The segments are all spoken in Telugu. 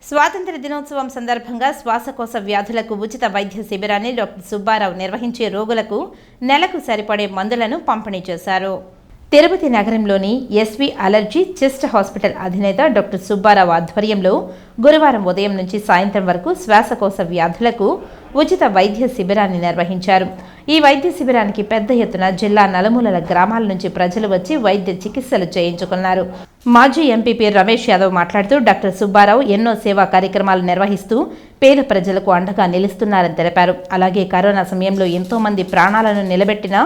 స్వాతంత్ర దినోత్సవం సందర్భంగా శ్వాసకోశ వ్యాధులకు ఉచిత వైద్య శిబిరాన్ని డాక్టర్ సుబ్బారావు నిర్వహించే రోగులకు నెలకు సరిపడే మందులను పంపిణీ చేశారు. తిరుపతి నగరంలోని ఎస్వి అలర్జీ చెస్ట్ హాస్పిటల్ అధినేత డాక్టర్ సుబ్బారావు ఆధ్వర్యంలో గురువారం ఉదయం నుంచి సాయంత్రం వరకు శ్వాసకోశ వ్యాధులకు ఉచిత వైద్య శిబిరాన్ని నిర్వహించారు. ఈ వైద్య శిబిరానికి పెద్ద ఎత్తున జిల్లా నలుమూలల గ్రామాల నుంచి ప్రజలు వచ్చి వైద్య చికిత్సలు చేయించుకున్నారు. మాజీ ఎంపీపీ రమేష్ యాదవ్ మాట్లాడుతూ డాక్టర్ సుబ్బారావు ఎన్నో సేవా కార్యక్రమాలు నిర్వహిస్తూ పేద ప్రజలకు అండగా నిలుస్తున్నారని తెలిపారు. అలాగే కరోనా సమయంలో ఎంతో మంది ప్రాణాలను నిలబెట్టిన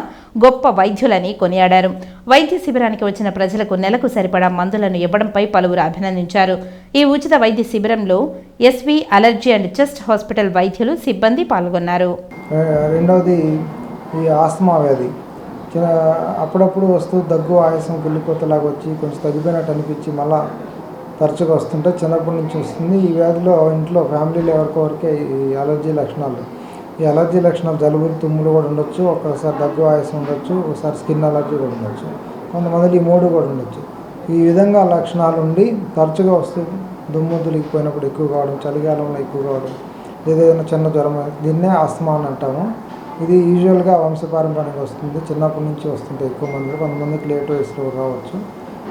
గొప్ప వైద్యులని కొనియాడారు. వైద్య శిబిరానికి వచ్చిన ప్రజలకు నెలకు సరిపడా మందులను ఇవ్వడంపై పలువురు అభినందించారు. ఈ ఉచిత వైద్య శిబిరంలో SV allergy and chest hospital వైద్యులు సిబ్బంది పాల్గొన్నారు. రెండవది ఈ ఆస్తమా వ్యాధి అప్పుడప్పుడు వస్తూ దగ్గు ఆయాసం గుల్లిపోతలాగా వచ్చి కొంచెం తగ్గిపోయినట్టు అనిపించి మళ్ళీ తరచుగా వస్తుంటే చిన్నప్పటి నుంచి వస్తుంది. ఈ వ్యాధిలో ఇంట్లో ఫ్యామిలీలో ఎవరికొవరికే ఈ అలర్జీ లక్షణాలు జలుబు తుమ్ములు కూడా ఉండొచ్చు, ఒక్కొక్కసారి దగ్గు ఆయాసం ఉండొచ్చు, ఒకసారి స్కిన్ అలర్జీ కూడా ఉండొచ్చు, కొంతమందికి ఈ మూడు కూడా ఉండొచ్చు. ఈ విధంగా లక్షణాలు ఉండి తరచుగా వస్తూ దుమ్ము దులిగిపోయినప్పుడు ఎక్కువ కావడం, చలికాలంలో ఎక్కువ కావడం, ఏదైనా చిన్న జ్వరం, దీన్నే ఆస్తమా అని అంటాము. ఇది యూజువల్గా వంశపారంపర్యంగా వస్తుంది, చిన్నప్పటి నుంచి వస్తుంటే ఎక్కువ మంది, కొంతమందికి లేట్ వయసులో రావచ్చు.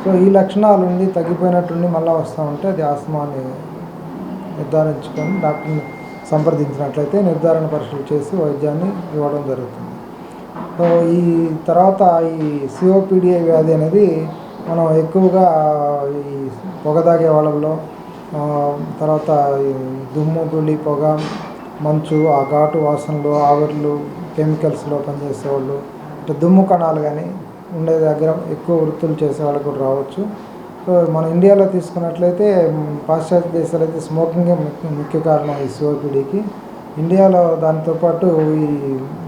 సో ఈ లక్షణాలు ఉండి తగ్గిపోయినట్టుండి మళ్ళీ వస్తూ ఉంటే అది ఆస్తమాని నిర్ధారించుకొని డాక్టర్ని సంప్రదించినట్లయితే నిర్ధారణ పరీక్షలు చేసి వైద్యాన్ని ఇవ్వడం జరుగుతుంది. సో ఈ తర్వాత ఈ సిఓపిడిఏ వ్యాధి అనేది మనం ఎక్కువగా ఈ పొగ తాగే వాళ్ళలో, తర్వాత దుమ్ము ధూళి పొగ మంచు ఆ ఘాటు వాసనలు ఆవిర్లు కెమికల్స్లో పనిచేసేవాళ్ళు, అంటే దుమ్ము కణాలు కానీ ఉండే దగ్గర ఎక్కువ వృత్తులు చేసే వాళ్ళకు కూడా రావచ్చు. సో మన ఇండియాలో తీసుకున్నట్లయితే పాశ్చాత్య దేశాలు అయితే స్మోకింగే ముఖ్య కారణం ఈ సిఓపిడికి. ఇండియాలో దాంతోపాటు ఈ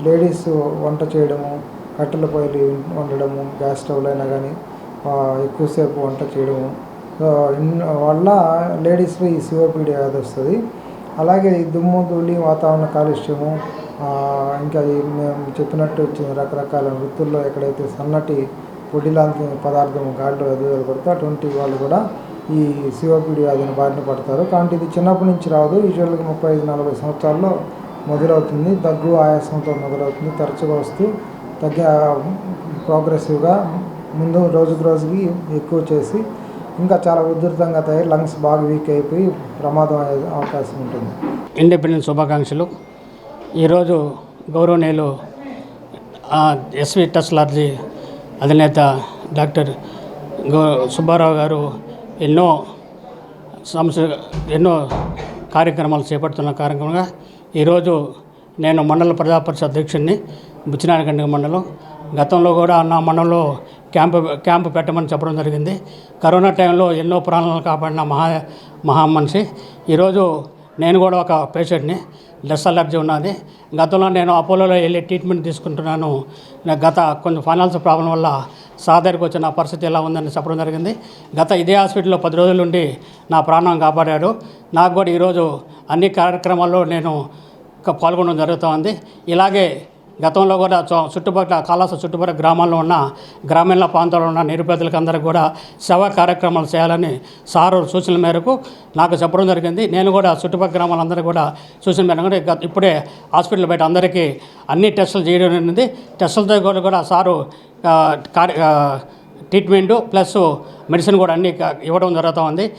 లేడీస్ వంట చేయడము, కట్టెల పొయ్యిలు వండడము, గ్యాస్ స్టవ్లు అయినా కానీ ఎక్కువసేపు వంట చేయడము వల్ల లేడీస్లో ఈ సిఓపిడి వ్యాధి వస్తుంది. అలాగే ఈ దుమ్ము ధూళి వాతావరణ కాలుష్యము, ఇంకా మేము చెప్పినట్టు రకరకాల వృత్తుల్లో ఎక్కడైతే సన్నటి పొడి లాంటి పదార్థం గాలిలో ఎదుగుదలపడితే అటువంటి వాళ్ళు కూడా ఈ సిఓపిడి వ్యాధిని బారిన పడతారు. కాబట్టి ఇది చిన్నప్పటి నుంచి రాదు, యూజువల్గా 35-40 సంవత్సరాల్లో మొదలవుతుంది. దగ్గు ఆయాసంతో మొదలవుతుంది, తరచుగా వస్తూ ప్రోగ్రెసివ్గా ముందు రోజుకి ఎక్కువ చేసి ఇంకా చాలా ఉధృతంగా తయారు లంగ్స్ బాగా వీక్ అయిపోయి ప్రమాదం అయ్యే అవకాశం ఉంటుంది. ఇండిపెండెన్స్ శుభాకాంక్షలు. ఈరోజు గౌరవనీయులు ఎస్వి టెస్ట్ అలర్జీ అధినేత డాక్టర్ సుబ్బారావు గారు ఎన్నో కార్యక్రమాలు చేపడుతున్న కార్యక్రమంగా ఈరోజు నేను మండల ప్రజా పరిషత్ అధ్యక్షుడిని బుచ్చినాయకండ్రి మండలం. గతంలో కూడా నా మండలంలో క్యాంపు పెట్టమని చెప్పడం జరిగింది. కరోనా టైంలో ఎన్నో ప్రాణాలను కాపాడిన మహా మనిషి. ఈరోజు నేను కూడా ఒక పేషెంట్ని, డస్ట్ అలర్జీ ఉన్నది. గతంలో నేను అపోలోలో వెళ్ళి ట్రీట్మెంట్ తీసుకుంటున్నాను. గత కొంచెం ఫైనాన్షియల్ ప్రాబ్లం వల్ల సాదరికి వచ్చిన పరిస్థితి ఎలా ఉందని చెప్పడం జరిగింది. ఇదే హాస్పిటల్లో 10 రోజుల నుండి నా ప్రాణం కాపాడాడు. నాకు కూడా ఈరోజు అన్ని కార్యక్రమాల్లో నేను పాల్గొనడం జరుగుతూ ఉంది. ఇలాగే గతంలో కూడా కాళహస్తి చుట్టుపక్కల గ్రామాల్లో ఉన్న గ్రామీణ ప్రాంతాల్లో ఉన్న నిరుపేదలకు అందరికీ కూడా సేవా కార్యక్రమాలు చేయాలని సారు సూచనల మేరకు నాకు చెప్పడం జరిగింది. నేను కూడా చుట్టుపక్కల గ్రామాలందరికీ కూడా సూచన మేరకు ఇప్పుడే హాస్పిటల్ బయట అందరికీ అన్ని టెస్టులు చేయడం జరిగింది. టెస్టులతో కూడా సారు ట్రీట్మెంటు ప్లస్ మెడిసిన్ కూడా అన్నీ ఇవ్వడం జరుగుతూ ఉంది.